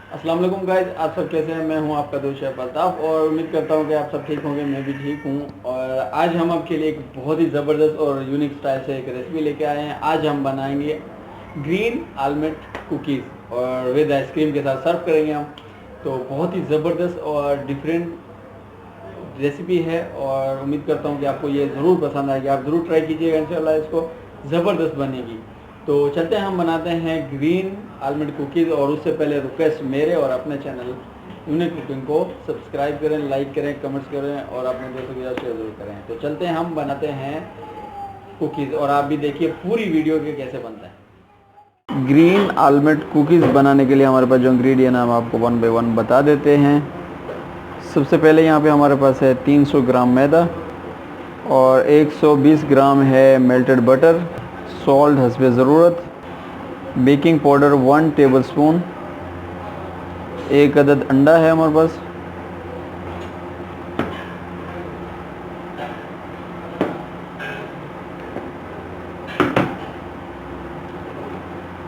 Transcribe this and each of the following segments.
अस्सलाम वालेकुम गाइस, आप सब कैसे हैं। मैं हूं आपका दोस्त शेफ अल्ताफ और उम्मीद करता हूं कि आप सब ठीक होंगे। मैं भी ठीक हूं और आज हम आपके लिए एक बहुत ही ज़बरदस्त और यूनिक स्टाइल से एक रेसिपी लेके आए हैं। आज हम बनाएंगे ग्रीन आलमंड कुकीज़ और विद आइसक्रीम के साथ सर्व करेंगे हम। तो बहुत ही ज़बरदस्त और डिफरेंट रेसिपी है और उम्मीद करता हूँ कि आपको ये ज़रूर पसंद आएगी। आप ज़रूर ट्राई कीजिएगा, इंशाल्लाह इसको ज़बरदस्त बनेगी। तो चलते हैं, हम बनाते हैं ग्रीन आलमंड कुकीज़। और उससे पहले रिक्वेस्ट, मेरे और अपने चैनल यूनिक कुकिंग को सब्सक्राइब करें, लाइक करें, कमेंट्स करें और अपने दोस्तों के साथ शेयर ज़रूर करें। तो चलते हैं, हम बनाते हैं कुकीज़ और आप भी देखिए पूरी वीडियो के कैसे बनता है। ग्रीन आलमंड कुकीज़ बनाने के लिए हमारे पास जो इंग्रेडिएंट हम आपको वन बाय वन बता देते हैं। सबसे पहले यहाँ पे हमारे पास है 300 ग्राम मैदा और 120 ग्राम है मेल्टेड बटर, सॉल्ट हस्बे ज़रूरत, बेकिंग पाउडर 1 टेबलस्पून, एक अदद अंडा है हमारे पास,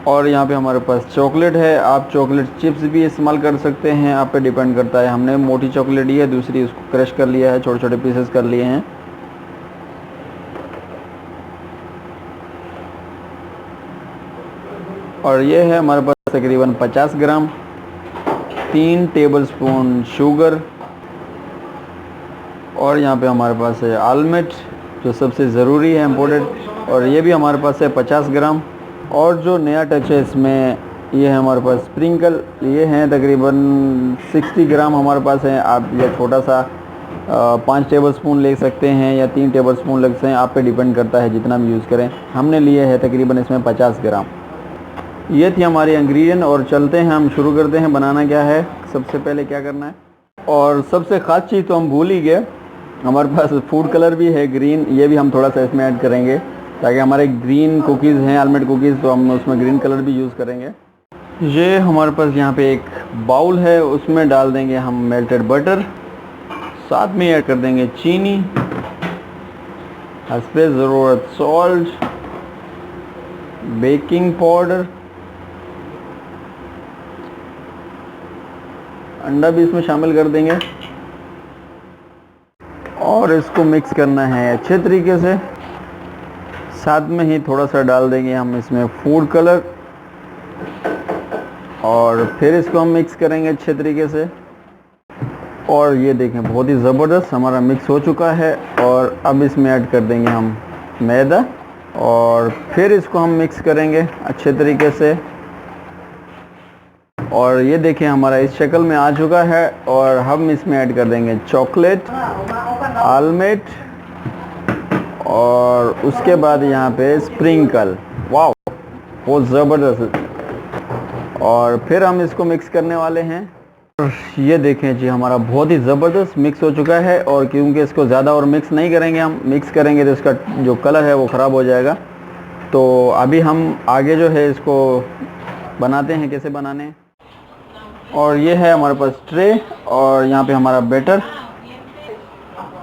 और यहाँ पे हमारे पास चॉकलेट है। आप चॉकलेट चिप्स भी इस्तेमाल कर सकते हैं, आप पे डिपेंड करता है। हमने मोटी चॉकलेट ली है, दूसरी उसको क्रश कर लिया है, छोटे छोटे पीसेस कर लिए हैं। और ये है हमारे पास तकरीबन 50 ग्राम, 3 टेबलस्पून शुगर, और यहाँ पे हमारे पास है आलमंड जो सबसे ज़रूरी है, इम्पोर्टेंट, और ये भी हमारे पास है 50 ग्राम। और जो नया टच है इसमें, ये है हमारे पास स्प्रिंकल, ये हैं तकरीबन 60 ग्राम हमारे पास है। आप ये छोटा सा 5 टेबलस्पून ले सकते हैं या 3 टेबलस्पून लग सकते हैं, आप पे डिपेंड करता है जितना भी यूज़ करें। हमने लिए है तकरीबन इसमें 50 ग्राम। ये थी हमारी इंग्रेडिएंट और चलते हैं, हम शुरू करते हैं। बनाना क्या है, सबसे पहले क्या करना है, और सबसे ख़ास चीज़ तो हम भूल ही गए, हमारे पास फूड कलर भी है ग्रीन, ये भी हम थोड़ा सा इसमें ऐड करेंगे ताकि हमारे ग्रीन कुकीज़ हैं आलमंड कुकीज़, तो हम उसमें ग्रीन कलर भी यूज़ करेंगे। ये हमारे पास यहाँ पे एक बाउल है, उसमें डाल देंगे हम मेल्टेड बटर, साथ में ऐड कर देंगे चीनी, हस्बे ज़रूरत सॉल्ट, बेकिंग पाउडर, अंडा भी इसमें शामिल कर देंगे और इसको मिक्स करना है अच्छे तरीके से। साथ में ही थोड़ा सा डाल देंगे हम इसमें फूड कलर और फिर इसको हम मिक्स करेंगे अच्छे तरीके से। और ये देखें, बहुत ही ज़बरदस्त हमारा मिक्स हो चुका है। और अब इसमें ऐड कर देंगे हम मैदा और फिर इसको हम मिक्स करेंगे अच्छे तरीके से। और ये देखें, हमारा इस शक्ल में आ चुका है। और हम इसमें ऐड कर देंगे चॉकलेट, आलमंड और उसके बाद यहाँ पे स्प्रिंकल। वाह, बहुत ज़बरदस्त। और फिर हम इसको मिक्स करने वाले हैं। ये देखें जी, हमारा बहुत ही ज़बरदस्त मिक्स हो चुका है। और क्योंकि इसको ज़्यादा और मिक्स नहीं करेंगे, हम मिक्स करेंगे तो इसका जो कलर है वो ख़राब हो जाएगा। तो अभी हम आगे जो है इसको बनाते हैं, कैसे बनाने हैं। और ये है हमारे पास ट्रे और यहाँ पे हमारा बैटर,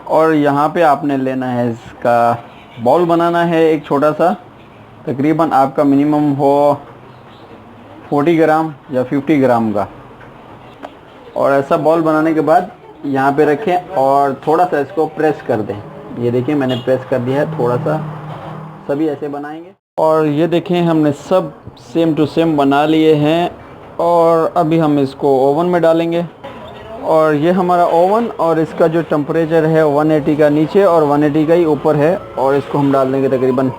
और यहाँ पे आपने लेना है, इसका बाउल बनाना है एक छोटा सा, तकरीबन आपका मिनिमम हो 40 ग्राम या 50 ग्राम का। और ऐसा बाउल बनाने के बाद यहाँ पे रखें और थोड़ा सा इसको प्रेस कर दें। ये देखिए, मैंने प्रेस कर दिया है थोड़ा सा। सभी ऐसे बनाएंगे। और ये देखें, हमने सब सेम टू सेम बना लिए हैं। और अभी हम इसको ओवन में डालेंगे। और ये हमारा ओवन, और इसका जो टेम्परेचर है 180 का नीचे और 180 का ही ऊपर है। और इसको हम डाल देंगे तकरीबन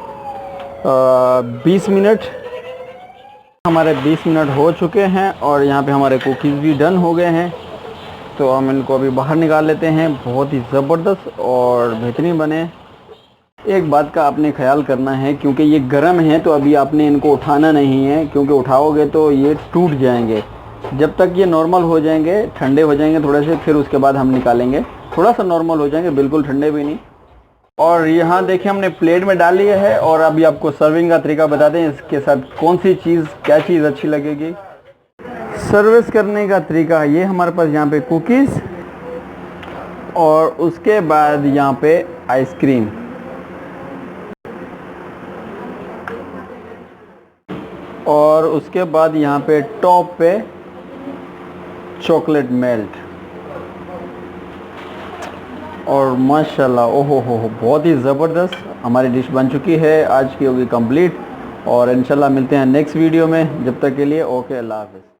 20 मिनट। हमारे 20 मिनट हो चुके हैं और यहाँ पे हमारे कुकीज़ भी डन हो गए हैं। तो हम इनको अभी बाहर निकाल लेते हैं। बहुत ही ज़बरदस्त और बेहतरीन बने। एक बात का आपने ख्याल करना है, क्योंकि ये गर्म है तो अभी आपने इनको उठाना नहीं है, क्योंकि उठाओगे तो ये टूट जाएंगे। जब तक ये नॉर्मल हो जाएंगे, ठंडे हो जाएंगे थोड़े से, फिर उसके बाद हम निकालेंगे। थोड़ा सा नॉर्मल हो जाएंगे, बिल्कुल ठंडे भी नहीं। और यहाँ देखिए, हमने प्लेट में डाल लिया है। और अभी आपको सर्विंग का तरीका बता दें, इसके साथ कौन सी चीज़, क्या चीज़ अच्छी लगेगी। सर्विस करने का तरीका, ये हमारे पास यहाँ पे कुकीज़ और उसके बाद यहाँ पे आइसक्रीम, और उसके बाद यहाँ पे टॉप पे चॉकलेट मेल्ट। और माशाल्लाह, ओहो हो, बहुत ही ज़बरदस्त हमारी डिश बन चुकी है। आज की होगी कंप्लीट और इंशाल्लाह मिलते हैं नेक्स्ट वीडियो में। जब तक के लिए ओके, अल्लाह हाफ़िज़।